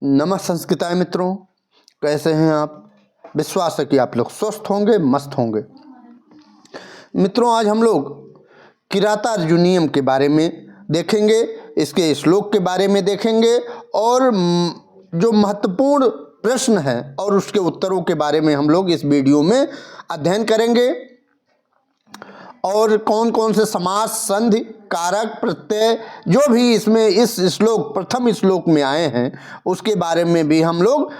नमस्कार मित्रों, कैसे हैं आप। विश्वास है कि आप लोग स्वस्थ होंगे, मस्त होंगे। मित्रों, आज हम लोग किराता अर्जुनीयम के बारे में देखेंगे, इसके श्लोक के बारे में देखेंगे और जो महत्वपूर्ण प्रश्न है और उसके उत्तरों के बारे में हम लोग इस वीडियो में अध्ययन करेंगे। और कौन कौन से समास, संधि, कारक, प्रत्यय जो भी इसमें इस श्लोक प्रथम श्लोक में आए हैं उसके बारे में भी हम लोग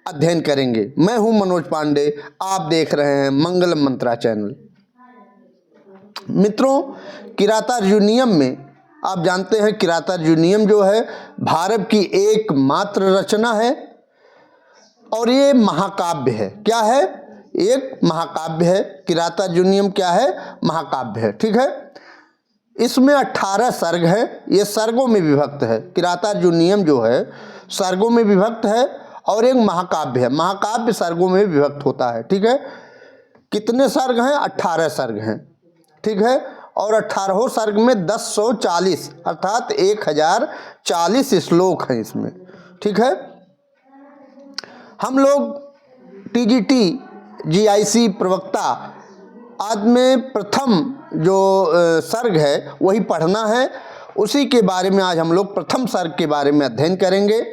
अध्ययन करेंगे। मैं हूं मनोज पांडे, आप देख रहे हैं मंगलम मंत्रा चैनल। मित्रों, किरातार्जुनीयम में आप जानते हैं किरातार्जुनीयम जो है भारत की एकमात्र रचना है और ये महाकाव्य है। क्या है? एक महाकाव्य है। किरातार्जुनीयम क्या है? महाकाव्य है। ठीक है। इसमें 18 सर्ग है। ये सर्गों में विभक्त है। किरातार्जुनीयम जो है सर्गों में विभक्त है और एक महाकाव्य है। महाकाव्य सर्गों में विभक्त होता है। ठीक है। कितने सर्ग हैं? 18 सर्ग हैं। ठीक है। और 18 सर्ग में 1040 अर्थात 1040 श्लोक हैं इसमें। ठीक है। हम लोग टीजीटी जीआईसी प्रवक्ता आदि में प्रथम जो सर्ग है वही पढ़ना है। उसी के बारे में आज हम लोग प्रथम सर्ग के बारे में अध्ययन करेंगे।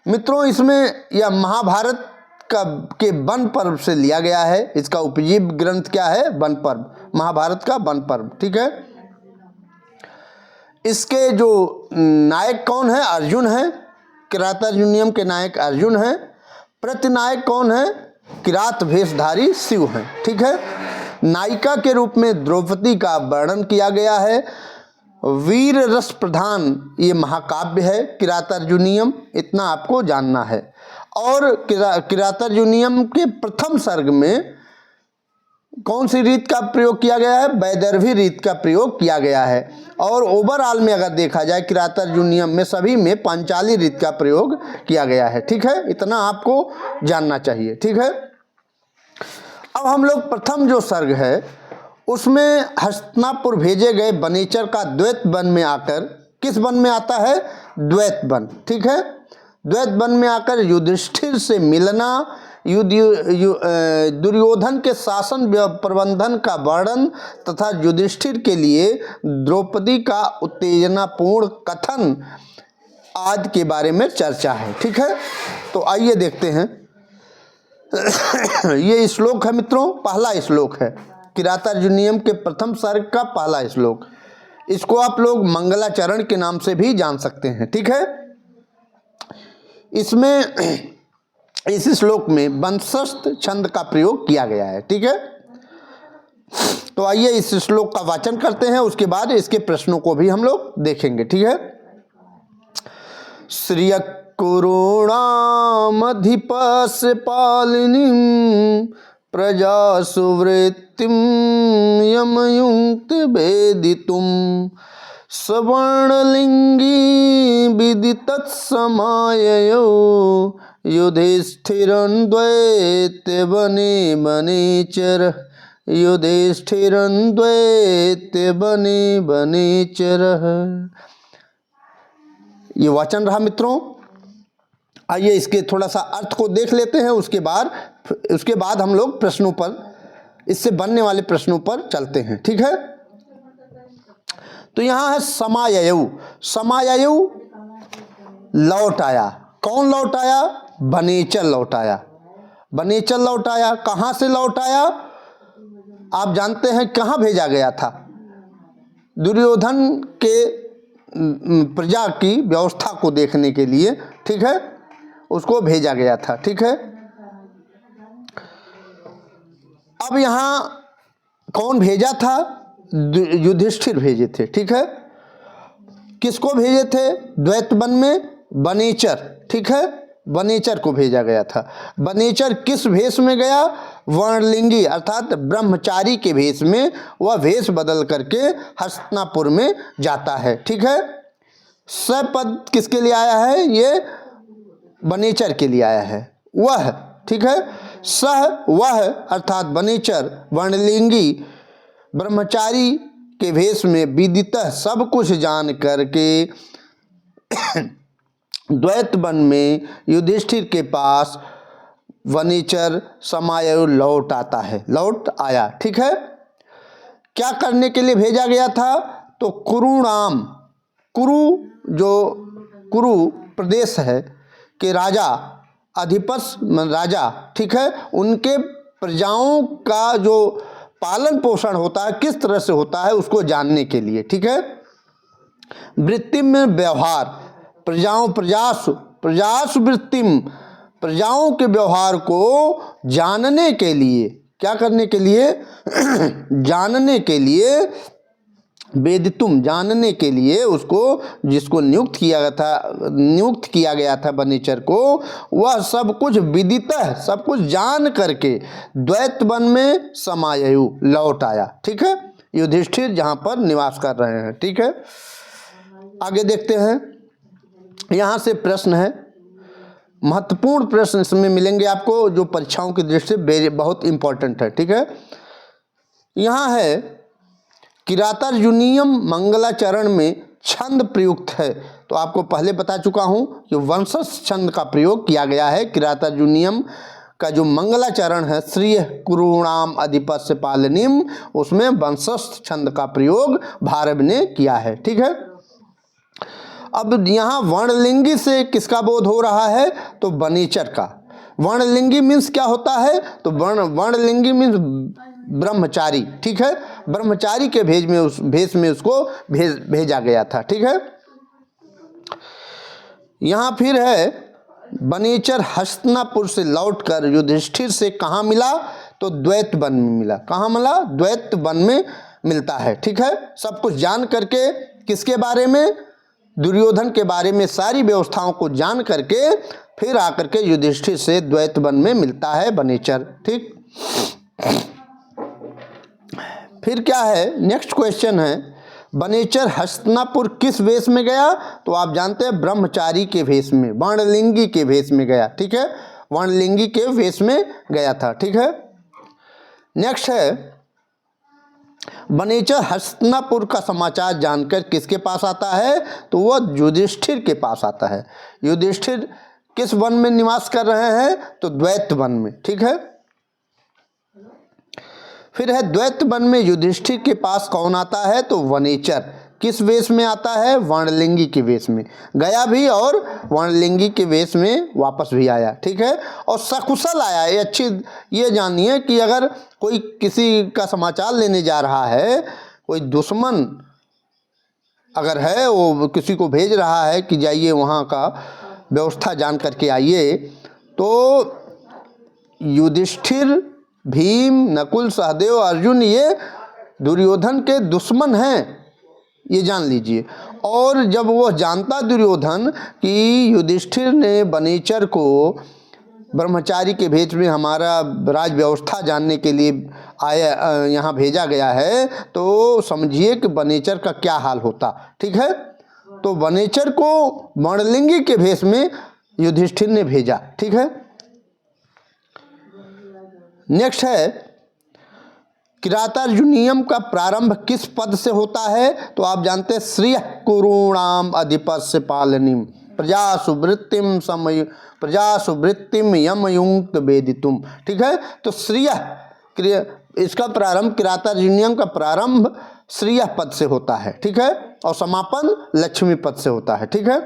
मित्रों, इसमें यह महाभारत के वन पर्व से लिया गया है। इसका उपजीव्य ग्रंथ क्या है? वन पर्व, महाभारत का वन पर्व। ठीक है। इसके जो नायक कौन है? अर्जुन है। किरातार्जुनीयम के नायक अर्जुन हैं। प्रतिनायक कौन है? किरात भेषधारी शिव हैं। ठीक है। नायिका के रूप में द्रौपदी का वर्णन किया गया है। वीर रस प्रधान ये महाकाव्य है किरातार्जुनीयम, इतना आपको जानना है। और किरातार्जुनीयम के प्रथम सर्ग में कौन सी रीत का प्रयोग किया गया है? वैदर्भी रीत का प्रयोग किया गया है। और ओवरऑल में अगर देखा जाए किरातार्जुनीयम में सभी में पांचाली रीत का प्रयोग किया गया है। ठीक है। इतना आपको जानना चाहिए। ठीक है। अब हम लोग प्रथम जो सर्ग है उसमें हस्तिनापुर भेजे गए बनेचर का द्वैत वन में आकर, किस वन में आता है? द्वैत वन। ठीक है। द्वैत वन में आकर युधिष्ठिर से मिलना, दुर्योधन के शासन प्रबंधन का वर्णन तथा युधिष्ठिर के लिए द्रौपदी का उत्तेजनापूर्ण कथन आदि के बारे में चर्चा है। ठीक है। तो आइए देखते हैं। ये श्लोक है मित्रों, पहला श्लोक है किरातार्जुनीयम के प्रथम सर्ग का पहला श्लोक। इसको आप लोग मंगलाचरण के नाम से भी जान सकते हैं। ठीक है। इसमें इस श्लोक में वंशस्थ छंद का प्रयोग किया गया है। ठीक है। तो आइए इस श्लोक का वाचन करते हैं, उसके बाद इसके प्रश्नों को भी हम लोग देखेंगे। ठीक है। श्रिय कुरूणामधिपस्य पालिनीं प्रजा सुवृत्तिं यमयुक्त वेदितुं सवर्णलिंगी विदितत्समाययो युधिष्ठिरं द्वैते वने वनेचर युधिष्ठिरं द्वैते वने वनेचर। ये वचन रहा मित्रों। आइए इसके थोड़ा सा अर्थ को देख लेते हैं, उसके बाद हम लोग प्रश्नों पर, इससे बनने वाले प्रश्नों पर चलते हैं। ठीक है। तो यहाँ है समाययु। समाययु लौट आया। कौन लौट आया? बनेचर लौट आया। बनेचर लौट आया। कहाँ से लौट आया? आप जानते हैं कहाँ भेजा गया था? दुर्योधन के प्रजा की व्यवस्था को देखने के लिए। ठीक है। उसको भेजा गया था। ठीक है। अब यहाँ कौन भेजा था? युधिष्ठिर भेजे थे। ठीक है। किसको भेजे थे? द्वैत वन में बनेचर। ठीक है। बनेचर को भेजा गया था। बनेचर किस भेष में गया? वर्णलिंगी अर्थात ब्रह्मचारी के भेष में वह भेष बदल करके हस्तिनापुर में जाता है। ठीक है। स पद किसके लिए आया है? ये बनेचर के लिए आया है। वह। ठीक है। सह वह अर्थात बनेचर वर्णलिंगी ब्रह्मचारी के भेष में विदित सब कुछ जान करके द्वैत वन में युधिष्ठिर के पास वनेचर समायु लौट आता है, लौट आया। ठीक है, क्या करने के लिए भेजा गया था? तो कुरुणाम, कुरु जो कुरु प्रदेश है के राजा, अधिपस राजा, ठीक है, उनके प्रजाओं का जो पालन पोषण होता है किस तरह से होता है उसको जानने के लिए। ठीक है, वृत्तिम में व्यवहार, प्रजाओं प्रजासु, प्रजासु वृत्तिम, प्रजाओं के व्यवहार को जानने के लिए, क्या करने के लिए? जानने के लिए, वेदितुम, जानने के लिए उसको, जिसको नियुक्त किया गया था वनेचर को, वह सब कुछ विदितः, सब कुछ जान करके द्वैत वन में समायु, लौट आया। ठीक है, युधिष्ठिर जहाँ पर निवास कर रहे हैं। ठीक है, आगे देखते हैं। यहाँ से प्रश्न है, महत्वपूर्ण प्रश्न इसमें मिलेंगे आपको जो परीक्षाओं की दृष्टि से बहुत इंपॉर्टेंट है। ठीक है, यहाँ है किरातार्जुनीयम मंगलाचरण में छंद प्रयुक्त है। तो आपको पहले बता चुका हूँ कि वंशज छंद का प्रयोग किया गया है। किरातार्जुनीयम का जो मंगलाचरण है, श्रीय कुरुणाम अधिपस्य पालनीम, उसमें वंशज छंद का प्रयोग भारव ने किया है। ठीक है, अब यहाँ वर्णलिंगी से किसका बोध हो रहा है? तो वनेचर का। वर्णलिंगी मीन्स क्या होता है? तो वर्णलिंगी मीन्स ब्रह्मचारी। ठीक है, ब्रह्मचारी के भेष में उसको भेजा गया था। ठीक है, यहाँ फिर है वनेचर हस्तिनापुर से लौटकर युधिष्ठिर से कहाँ मिला? तो द्वैत वन में मिला। कहाँ मिला? द्वैत वन में मिलता है। ठीक है, सब कुछ जान करके, किसके बारे में? दुर्योधन के बारे में सारी व्यवस्थाओं को जान करके फिर आकर के युधिष्ठिर से द्वैत वन में मिलता है वनेचर। ठीक, फिर क्या है? नेक्स्ट क्वेश्चन है, वनेचर हस्तिनापुर किस वेश में गया? तो आप जानते हैं ब्रह्मचारी के वेश में, वर्णलिंगी के वेश में गया। ठीक है, वर्णलिंगी के वेश में गया था। ठीक है, नेक्स्ट है, वनेचर हस्तिनापुर का समाचार जानकर किसके पास आता है? तो वह युधिष्ठिर के पास आता है। युधिष्ठिर किस वन में निवास कर रहे हैं? तो द्वैत वन में। ठीक है, फिर है द्वैत वन में युधिष्ठिर के पास कौन आता है? तो वनेचर। किस वेश में आता है? वर्णलिंगी के वेश में गया भी और वर्णलिंगी के वेश में वापस भी आया। ठीक है, और सकुशल आया। ये अच्छी, ये जानिए कि अगर कोई किसी का समाचार लेने जा रहा है, कोई दुश्मन अगर है, वो किसी को भेज रहा है कि जाइए वहाँ का व्यवस्था जान करके आइए, तो युधिष्ठिर, भीम, नकुल, सहदेव, अर्जुन ये दुर्योधन के दुश्मन हैं, ये जान लीजिए। और जब वह जानता दुर्योधन कि युधिष्ठिर ने वनेचर को ब्रह्मचारी के भेष में हमारा राज व्यवस्था जानने के लिए आया, यहाँ भेजा गया है, तो समझिए कि वनेचर का क्या हाल होता। ठीक है, तो वनेचर को वर्णलिंगी के भेष में युधिष्ठिर ने भेजा। ठीक है, नेक्स्ट है किरातार्जुनीयम का प्रारंभ किस पद से होता है? तो आप जानते हैं श्रिय कुरुणाम अधिपस्य पालनीम प्रजासु वृत्तिम समय, प्रजासु वृत्तिम यमयुक्त वेदितुम। ठीक है, तो श्रिय, इसका प्रारंभ, किरातार्जुनीयम का प्रारंभ श्रिय पद से होता है। ठीक है, और समापन लक्ष्मी पद से होता है। ठीक है,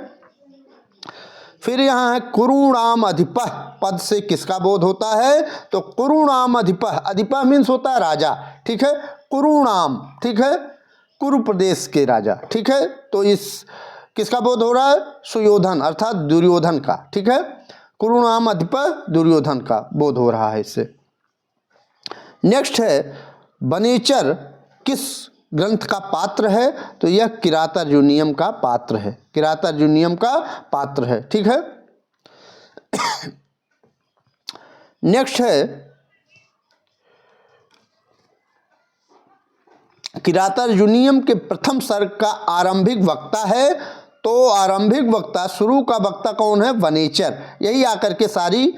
फिर यहाँ है कुरुणाम अधिपः पद से किसका बोध होता है? तो कुरुणाम अधिपः, अधिपः मीन्स होता है राजा। ठीक है, कुरुणाम, ठीक है, कुरु प्रदेश के राजा। ठीक है, तो इस किसका बोध हो रहा है? सुयोधन अर्थात दुर्योधन का। ठीक है, कुरुणाम अधिपः दुर्योधन का बोध हो रहा है इससे। नेक्स्ट है वनेचर किस ग्रंथ का पात्र है? तो यह किरातार्जुनीयम का पात्र है, किरातार्जुनीयम का पात्र है। ठीक है, नेक्स्ट है किरातार्जुनीयम के प्रथम सर्ग का आरंभिक वक्ता है। तो आरंभिक वक्ता, शुरू का वक्ता कौन है? वनेचर। यही आकर के सारी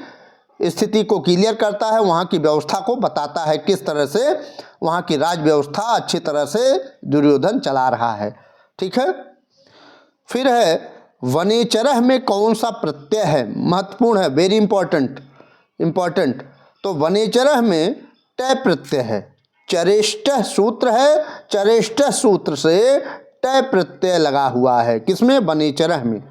स्थिति को क्लियर करता है, वहाँ की व्यवस्था को बताता है, किस तरह से वहाँ की राज व्यवस्था अच्छी तरह से दुर्योधन चला रहा है। ठीक है, फिर है वनेचरः में कौन सा प्रत्यय है? महत्वपूर्ण है, वेरी इंपॉर्टेंट। तो वनेचरः में टय प्रत्यय है। चरेष्टः सूत्र है, चरेष्टः सूत्र से टय प्रत्यय लगा हुआ है। किसमें? वनेचरः में।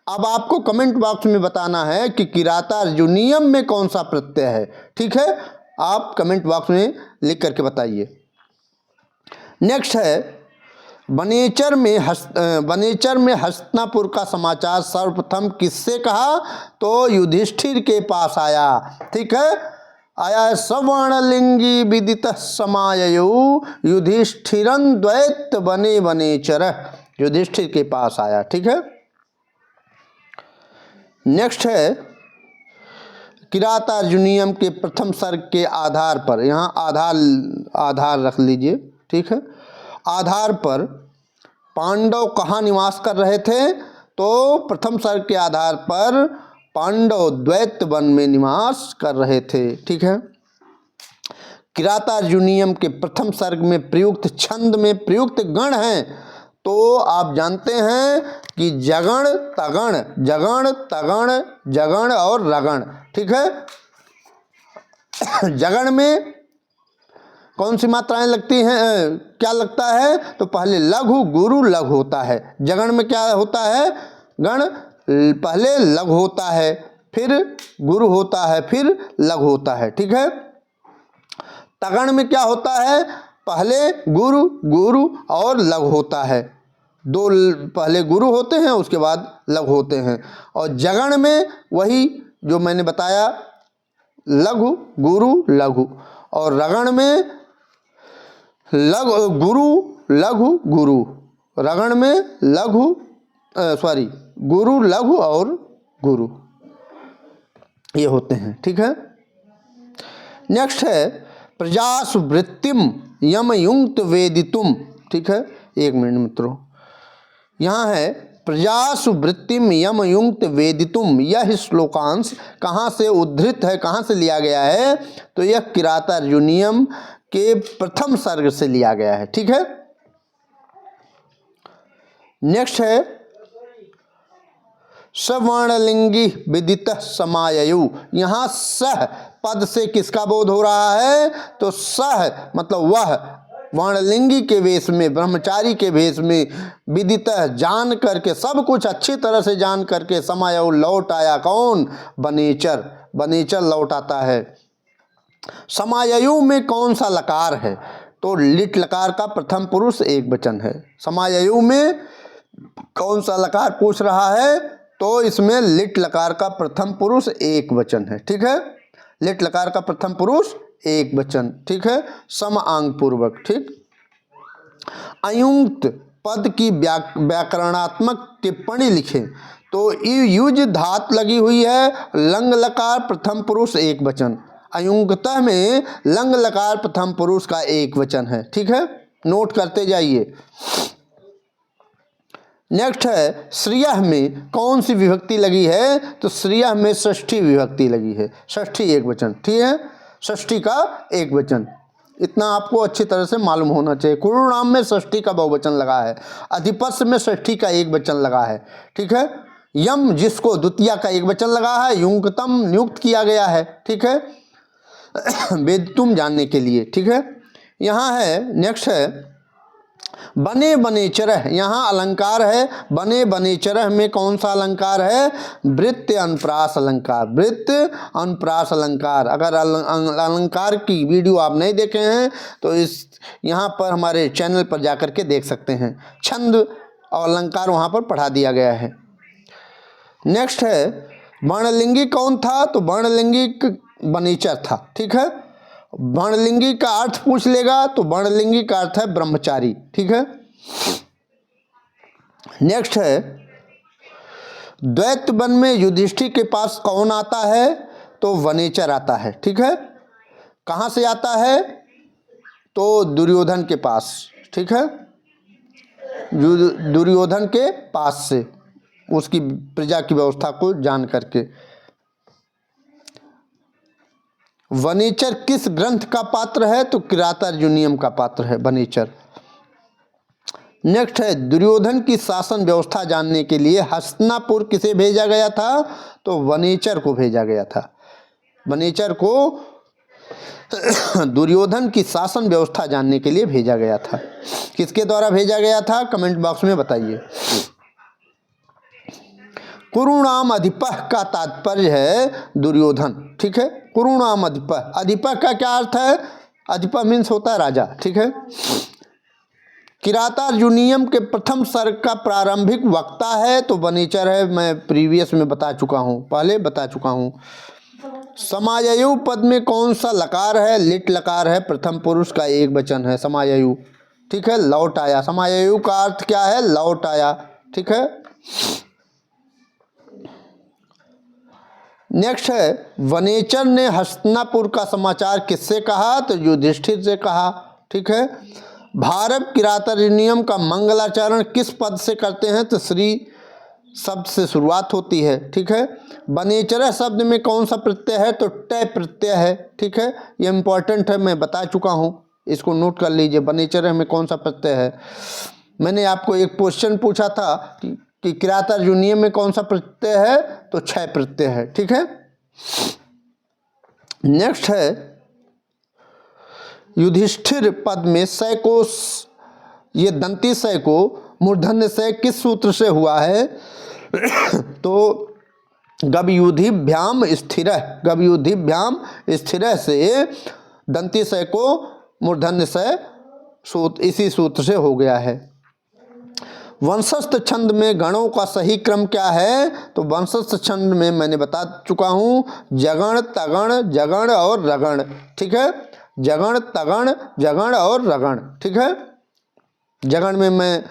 अब आपको कमेंट बॉक्स में बताना है कि किरातार्जुनीयम में कौन सा प्रत्यय है। ठीक है, आप कमेंट बॉक्स में लिख करके बताइए। नेक्स्ट है वनेचर में हस्तिनापुर का समाचार सर्वप्रथम किससे कहा? तो युधिष्ठिर के पास आया। ठीक है, आया है सवर्णलिंगी विदितः समाययौ युधिष्ठिरं द्वैत वने वनेचरः, युधिष्ठिर के पास आया। ठीक है, नेक्स्ट है किरातार्जुनीयम के प्रथम सर्ग के आधार पर, यहाँ आधार रख लीजिए। ठीक है, आधार पर पांडव कहाँ निवास कर रहे थे? तो प्रथम सर्ग के आधार पर पांडव द्वैत वन में निवास कर रहे थे। ठीक है, किरातार्जुनीयम के प्रथम सर्ग में प्रयुक्त छंद में प्रयुक्त गण हैं। तो आप जानते हैं कि जगण तगण और रगण। ठीक है, जगण में कौन सी मात्राएं लगती हैं? क्या लगता है? तो पहले लघु गुरु लघु होता है। जगण में क्या होता है? गण पहले लघु होता है, फिर गुरु होता है, फिर लघु होता है। ठीक है, तगण में क्या होता है? पहले गुरु और लघु होता है। दो पहले गुरु होते हैं, उसके बाद लघु होते हैं। और जगण में वही जो मैंने बताया, लघु गुरु लघु। और रगण में गुरु लघु गुरु। रगण में गुरु लघु और गुरु ये होते हैं। ठीक है, नेक्स्ट है प्रजासु वृत्तिम यमयुक्त वेदितुम। ठीक है, एक मिनट मित्रों, यहाँ है प्रजासु वृत्तिम यमयुक्त वेदितुम। यह श्लोकांश कहाँ से उद्धृत है, कहाँ से लिया गया है? तो यह किरातार्जुनीयम के प्रथम सर्ग से लिया गया है। ठीक है, नेक्स्ट है सवर्णलिंगी विदितः समाययौ। यहाँ सह पद से किसका बोध हो रहा है? तो सह मतलब वह वर्णलिंगी के वेश में, ब्रह्मचारी के वेश में, विदितः जान करके, सब कुछ अच्छी तरह से जान करके, समाययौ लौट आया। कौन? वनेचर लौट आता है। समाययौ में कौन सा लकार है? तो लिट लकार का प्रथम पुरुष एक वचन है। समाययौ में कौन सा लकार पूछ रहा है? तो इसमें लिट लकार का प्रथम पुरुष एक वचन है। ठीक है, लिट लकार का प्रथम पुरुष एक वचन। ठीक है, सम आंग पूर्वक। ठीक, अयुक्त पद की व्याकरणात्मक टिप्पणी लिखें। तो युज धात लगी हुई है, लंग लकार प्रथम पुरुष एक वचन। अयुंगतः में लंग लकार प्रथम पुरुष का एक वचन है। ठीक है, नोट करते जाइए। नेक्स्ट है श्रियः में कौन सी विभक्ति लगी है? तो श्रियः में षष्ठी विभक्ति लगी है, षष्ठी एक वचन। ठीक है, षष्ठी का एक वचन, इतना आपको अच्छी तरह से मालूम होना चाहिए। कुरु नाम में षष्ठी का बहुवचन लगा है, अधिपस्य में षष्ठी का एक वचन लगा है। ठीक है, यम जिसको द्वितीया का एक वचन लगा है, युंगतम नियुक्त किया गया है। ठीक है, वेदितुम जानने के लिए। ठीक है, यहाँ है नेक्स्ट है बने बनेचरः। यहाँ अलंकार है बने बनेचरः में कौन सा अलंकार है? वृत्त अनुप्रास अलंकार। वृत्त अनुप्रास अलंकार। अगर अलंकार की वीडियो आप नहीं देखे हैं तो इस यहाँ पर हमारे चैनल पर जाकर के देख सकते हैं। छंद और अलंकार वहाँ पर पढ़ा दिया गया है। नेक्स्ट है वर्णलिंगी कौन था? तो वर्णलिंगी बनेचर था। ठीक है, वर्णलिंगी का अर्थ पूछ लेगा तो वर्णलिंगी का अर्थ है ब्रह्मचारी। ठीक है, नेक्स्ट है द्वैत वन में युधिष्ठिर के पास कौन आता है? तो वनेचर आता है। ठीक है, कहाँ से आता है? तो दुर्योधन के पास। ठीक है, दुर्योधन के पास से, उसकी प्रजा की व्यवस्था को जान करके। वनेचर किस ग्रंथ का पात्र है? तो किरातार्जुनीयम का पात्र है वनेचर। नेक्स्ट है दुर्योधन की शासन व्यवस्था जानने के लिए हस्तिनापुर किसे भेजा गया था? तो वनेचर को भेजा गया था। वनेचर को दुर्योधन की शासन व्यवस्था जानने के लिए भेजा गया था। किसके द्वारा भेजा गया था? कमेंट बॉक्स में बताइए। कुरुणाम अधिपः का तात्पर्य है दुर्योधन। ठीक है, कुरुणाम अधिपः, अधिपः का क्या अर्थ है? अधिपः मीन्स होता है राजा। ठीक है, किरातार्जुनीयम के प्रथम सर्ग का प्रारंभिक वक्ता है तो वनेचर है। मैं प्रीवियस में बता चुका हूँ, पहले बता चुका हूँ। समाययु पद में कौन सा लकार है? लिट लकार है, प्रथम पुरुष का एक वचन है समाययु। ठीक है, लौट आया। समाययु का अर्थ क्या है? लौट आया। ठीक है, नेक्स्ट है वनेचर ने हस्तिनापुर का समाचार किससे कहा? तो युधिष्ठिर से कहा। ठीक है, भारत किरातार्जुनीयम का मंगलाचरण किस पद से करते हैं? तो श्री शब्द से शुरुआत होती है। ठीक है, वनेचर शब्द में कौन सा प्रत्यय है? तो ट प्रत्यय है। ठीक है, ये इंपॉर्टेंट है, मैं बता चुका हूँ, इसको नोट कर लीजिए। वनेचर में कौन सा प्रत्यय है? मैंने आपको एक क्वेश्चन पूछा था कि किरातार्जुनीयम में कौन सा प्रत्यय है? तो क्षय प्रत्यय है। ठीक है, नेक्स्ट है युधिष्ठिर पद में सय को, ये दंती सय को मूर्धन्य सय किस सूत्र से हुआ है? तो गभयुधिभ्याम स्थिर, गभयुधिभ्याम स्थिर से दंती सय को मूर्धन्य सय सूत्र, इसी सूत्र से हो गया है। वंशस्थ छंद में गणों का सही क्रम क्या है? तो वंशस्थ छंद में मैंने बता चुका हूँ, जगण, तगण, जगण और रगण। ठीक है, जगण, तगण, जगण और रगण। ठीक है, जगण में मैं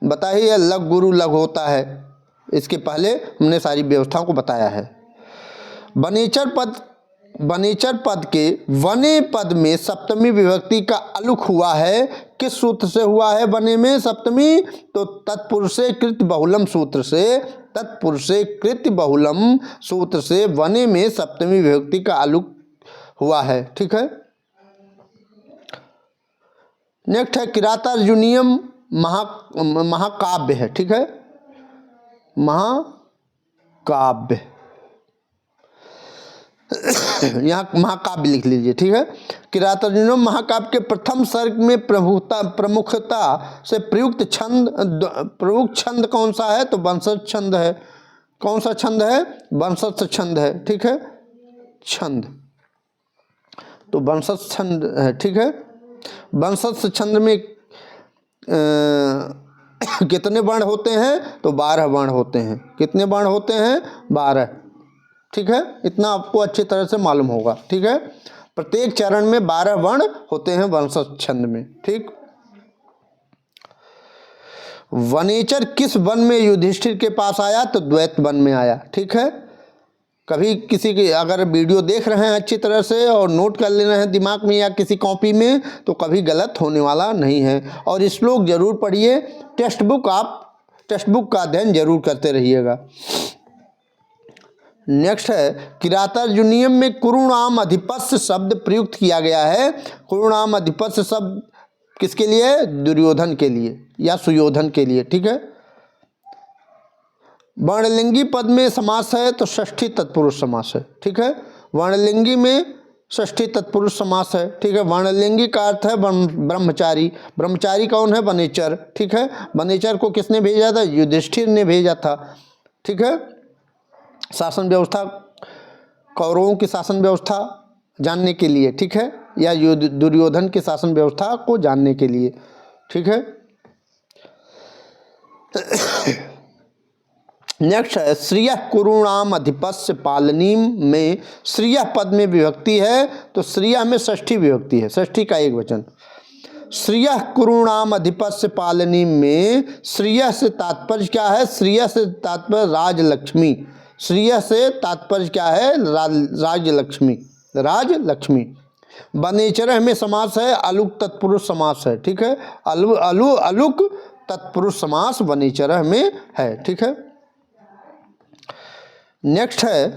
बता ही है, लग गुरु लग होता है। इसके पहले हमने सारी व्यवस्थाओं को बताया है। वनेचर पद के वने पद में सप्तमी विभक्ति का अलुक हुआ है, किस सूत्र से हुआ है वने में सप्तमी? तो तत्पुरुषे कृत बहुलम सूत्र से, तत्पुरुषे कृत बहुलम सूत्र से वने में सप्तमी विभक्ति का अलुक हुआ है। ठीक है, नेक्स्ट है किरातार्जुनीयम महाकाव्य है। ठीक है, महाकाव्य, यहाँ महाकाव्य लिख लीजिए। ठीक है, किरातार्जुनीयम महाकाव्य के प्रथम सर्ग में प्रमुखता से प्रयुक्त छंद कौन सा है? तो वंशस्थ छंद है। कौन सा छंद है? वंशस्थ छंद है। ठीक है, छंद तो वंशस्थ छंद है। ठीक है, वंशस्थ छंद में कितने वर्ण होते हैं? तो 12 वर्ण होते हैं। कितने वर्ण होते हैं? 12। ठीक है, इतना आपको अच्छी तरह से मालूम होगा। ठीक है, प्रत्येक चरण में 12 वर्ण होते हैं वंशस्थ छंद में। ठीक, वनेचर किस वन में युधिष्ठिर के पास आया? तो द्वैत वन में आया। ठीक है, कभी किसी की अगर वीडियो देख रहे हैं अच्छी तरह से और नोट कर ले रहे हैं दिमाग में या किसी कॉपी में, तो कभी गलत होने वाला नहीं है। और श्लोक जरूर पढ़िए, टेक्स्ट बुक का अध्ययन जरूर करते रहिएगा। नेक्स्ट है किरातार्जुनीयम में कुरुणाम अधिपस्य शब्द प्रयुक्त किया गया है। कुरुणाम अधिपस्य शब्द किसके लिए? दुर्योधन के लिए या सुयोधन के लिए। ठीक है, वर्णलिंगी पद में समास है तो षष्ठी तत्पुरुष समास है। ठीक है, वर्णलिंगी में षष्ठी तत्पुरुष समास है। ठीक है, वर्णलिंगी का अर्थ है ब्रह्मचारी। ब्रह्मचारी कौन है? वनेचर। ठीक है, वनेचर को किसने भेजा था? युधिष्ठिर ने भेजा था। ठीक है, शासन व्यवस्था, कौरवों की शासन व्यवस्था जानने के लिए। ठीक है, या दुर्योधन की शासन व्यवस्था को जानने के लिए। ठीक है, नेक्स्ट है श्रियः कुरुणाम अधिपस्य पालनीम में श्रियः पद में विभक्ति है तो श्रियः में षष्ठी विभक्ति है, षष्ठी का एक वचन। श्रियः कुरुणाम अधिपस्य पालनीम में श्रियः से तात्पर्य क्या है? श्रियः से तात्पर्य राजलक्ष्मी। श्रियः से तात्पर्य क्या है? राजलक्ष्मी, राजलक्ष्मी। वनेचर में समास है, अलुक तत्पुरुष समास है। ठीक है, अलुक तत्पुरुष समास वनेचर में है। ठीक है, नेक्स्ट है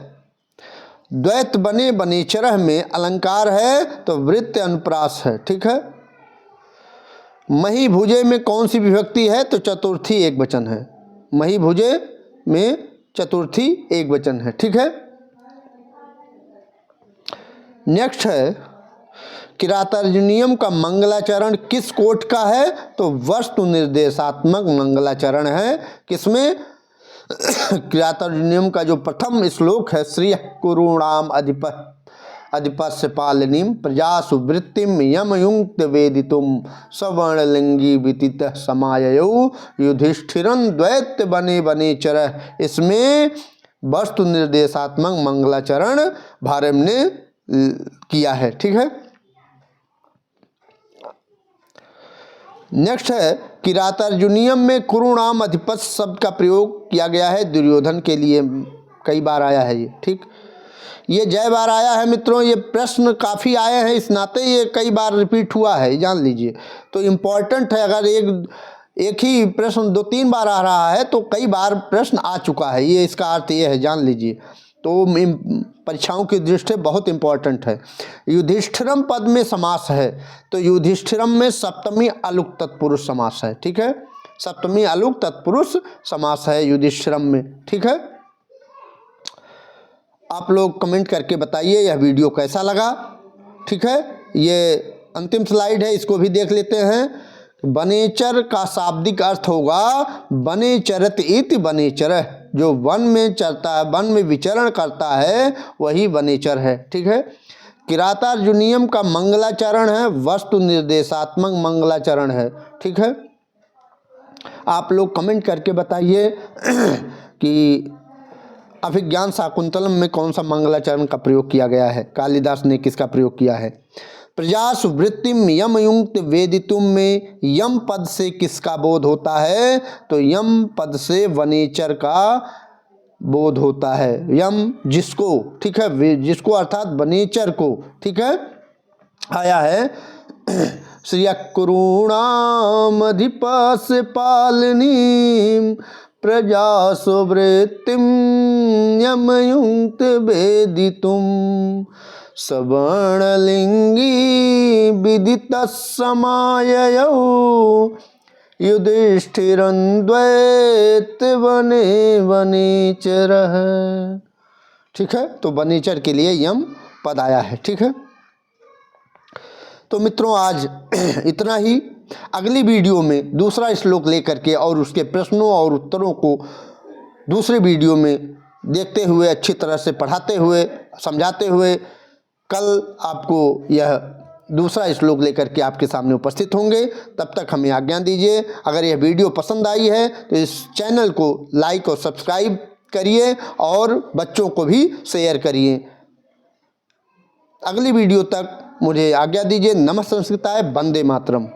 द्वैत बने वनेचर में अलंकार है तो वृत्त अनुप्रास है। ठीक है, मही भुजे में कौन सी विभक्ति है? तो चतुर्थी एक वचन है। मही भुजे में चतुर्थी एक वचन है। ठीक है। नेक्स्ट है किरातार्जुनीयम का मंगलाचरण किस कोट का है? तो वस्तु निर्देशात्मक मंगलाचरण है। किसमें? किरातार्जुनीयम का जो प्रथम श्लोक है, श्रियः कुरूणाम अधिपस्य पालनीम प्रजासु वृत्तिम यमयुक्त वेदितुम सवर्णलिंगी विदितः समाययौ युधिष्ठिरं द्वैत्य बने बने चरः। इसमें वस्तु निर्देशात्मक मंगलाचरण भारत ने किया है। ठीक है। नेक्स्ट है किरातार्जुनीयम में कुरुणाम अधिपस्य शब्द का प्रयोग किया गया है दुर्योधन के लिए, कई बार आया है ये। ठीक, ये जय बार आया है मित्रों। ये प्रश्न काफ़ी आए हैं, इस नाते ये कई बार रिपीट हुआ है, जान लीजिए। तो इम्पॉर्टेंट है। अगर एक ही प्रश्न 2-3 बार आ रहा है तो कई बार प्रश्न आ चुका है, ये इसका अर्थ ये है, जान लीजिए। तो परीक्षाओं की दृष्टि बहुत इम्पॉर्टेंट है। युधिष्ठिरम पद में समास है, तो युधिष्ठिरम में सप्तमी अलुक तत्पुरुष समास है। ठीक है। सप्तमी अलुक तत्पुरुष समास है युधिष्ठिरम में। ठीक है। आप लोग कमेंट करके बताइए यह वीडियो कैसा लगा। ठीक है। ये अंतिम स्लाइड है, इसको भी देख लेते हैं। वनेचर का शाब्दिक अर्थ होगा वनेचरत इति वनेचर। जो वन में चरता है, वन में विचरण करता है, वही वनेचर है। ठीक है। किरातार्जुनीयम का मंगलाचरण है वस्तु निर्देशात्मक मंगलाचरण है। ठीक है। आप लोग कमेंट करके बताइए कि अभिज्ञान शाकुंतलम में कौन सा मंगलाचरण का प्रयोग किया गया है, कालिदास ने किसका प्रयोग किया है। प्रजासु वृत्तिम यमयुक्त वेदितुम में यम पद से किसका बोध होता है? तो यम पद से वनेचर का बोध होता है। यम जिसको, ठीक है, जिसको अर्थात वनेचर को। ठीक है। आया है श्रियः कुरूणाम अधिपस्य पालनीम प्रजासु वृत्तिम यमयुक्त वेदितुम सवर्णलिंगी विदितः समाययौ युधिष्ठिरं द्वैत्य बने वनेचरः। ठीक है। तो वनेचर के लिए यम पद आया है। ठीक है। तो मित्रों आज इतना ही। अगली वीडियो में दूसरा श्लोक लेकर के और उसके प्रश्नों और उत्तरों को दूसरे वीडियो में देखते हुए, अच्छी तरह से पढ़ाते हुए, समझाते हुए कल आपको यह दूसरा श्लोक लेकर के आपके सामने उपस्थित होंगे। तब तक हमें आज्ञा दीजिए। अगर यह वीडियो पसंद आई है तो इस चैनल को लाइक और सब्सक्राइब करिए और बच्चों को भी शेयर करिए। अगली वीडियो तक मुझे आज्ञा दीजिए। नमः संस्कृताय, वंदे मातरम।